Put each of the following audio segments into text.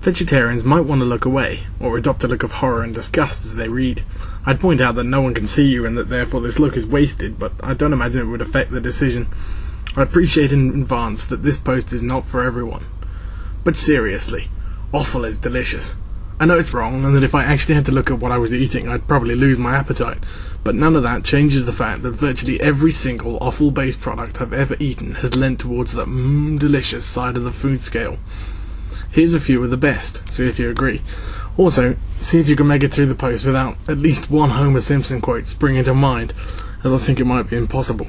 Vegetarians might want to look away, or adopt a look of horror and disgust as they read. I'd point out that no one can see you and that therefore this look is wasted, but I don't imagine it would affect the decision. I appreciate in advance that this post is not for everyone. But seriously, offal is delicious. I know it's wrong, and that if I actually had to look at what I was eating, I'd probably lose my appetite, but none of that changes the fact that virtually every single offal-based product I've ever eaten has lent towards the delicious side of the food scale. Here's a few of the best, see if you agree. Also, see if you can make it through the post without at least one Homer Simpson quote springing to mind, as I think it might be impossible.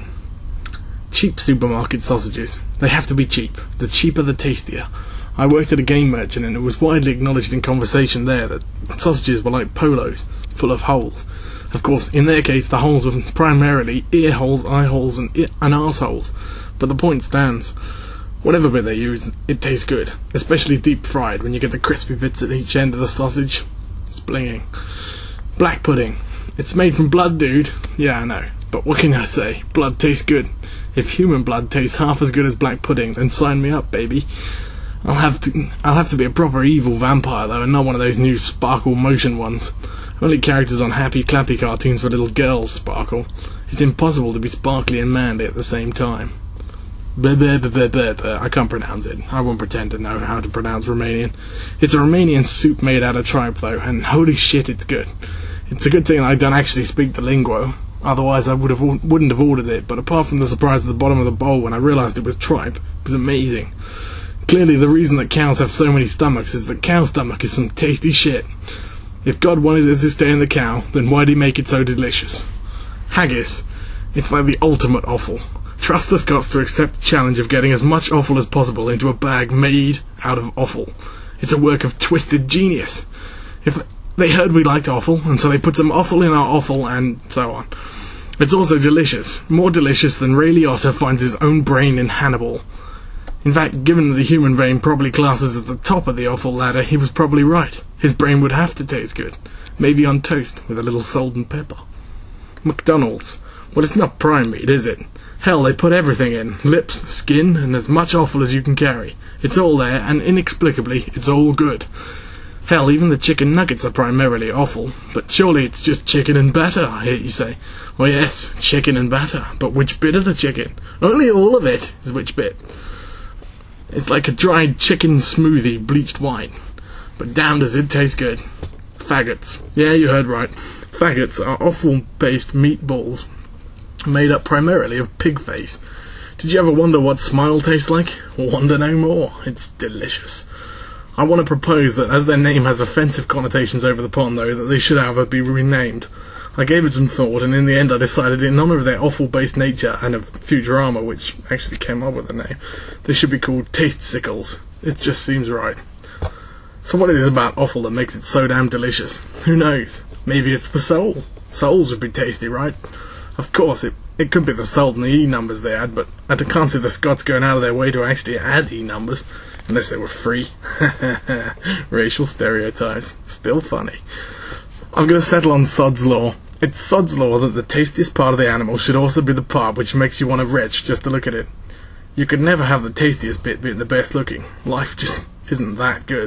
Cheap supermarket sausages. They have to be cheap. The cheaper the tastier. I worked at a game merchant and it was widely acknowledged in conversation there that sausages were like polos, full of holes. Of course, in their case the holes were primarily ear holes, eye holes and arse holes, but the point stands. Whatever bit they use, it tastes good, especially deep fried when you get the crispy bits at each end of the sausage. It's blinging. Black pudding. It's made from blood, dude. Yeah, I know, but what can I say? Blood tastes good. If human blood tastes half as good as black pudding, then sign me up, baby. I'll have to be a proper evil vampire though, and not one of those new sparkle motion ones. Only characters on happy clappy cartoons for little girls sparkle. It's impossible to be sparkly and manly at the same time. I can't pronounce it. I won't pretend to know how to pronounce Romanian. It's a Romanian soup made out of tripe though, and holy shit, it's good. It's a good thing I don't actually speak the lingo, otherwise I wouldn't have ordered it, but apart from the surprise at the bottom of the bowl when I realised it was tripe, it was amazing. Clearly the reason that cows have so many stomachs is that cow stomach is some tasty shit. If God wanted it to stay in the cow, then why'd he make it so delicious? Haggis. It's like the ultimate offal. Trust the Scots to accept the challenge of getting as much offal as possible into a bag made out of offal. It's a work of twisted genius. If they heard we liked offal, and so they put some offal in our offal, and so on. It's also delicious. More delicious than Ray Liotta finds his own brain in Hannibal. In fact, given that the human brain probably classes at the top of the offal ladder, he was probably right. His brain would have to taste good. Maybe on toast, with a little salt and pepper. McDonald's. Well, it's not prime meat, is it? Hell, they put everything in. Lips, skin, and as much offal as you can carry. It's all there, and inexplicably, it's all good. Hell, even the chicken nuggets are primarily offal. But surely it's just chicken and batter, I hear you say. Well, yes, chicken and batter. But which bit of the chicken? Only all of it is which bit. It's like a dried chicken smoothie, bleached white. But damn does it taste good. Faggots. Yeah, you heard right. Faggots are offal-based meatballs, made up primarily of pig face. Did you ever wonder what smile tastes like? Wonder no more. It's delicious. I want to propose that as their name has offensive connotations over the pond, though, that they should however be renamed. I gave it some thought, and in the end I decided in honour of their offal-based nature and of Futurama, which actually came up with the name, they should be called Taste Sickles. It just seems right. So what it is about offal that makes it so damn delicious? Who knows? Maybe it's the soul. Souls would be tasty, right? Of course, it could be the salt and the E numbers they add, but I can't see the Scots going out of their way to actually add E numbers, unless they were free. Racial stereotypes. Still funny. I'm going to settle on Sod's Law. It's Sod's Law that the tastiest part of the animal should also be the part which makes you want to retch just to look at it. You could never have the tastiest bit being the best looking. Life just isn't that good.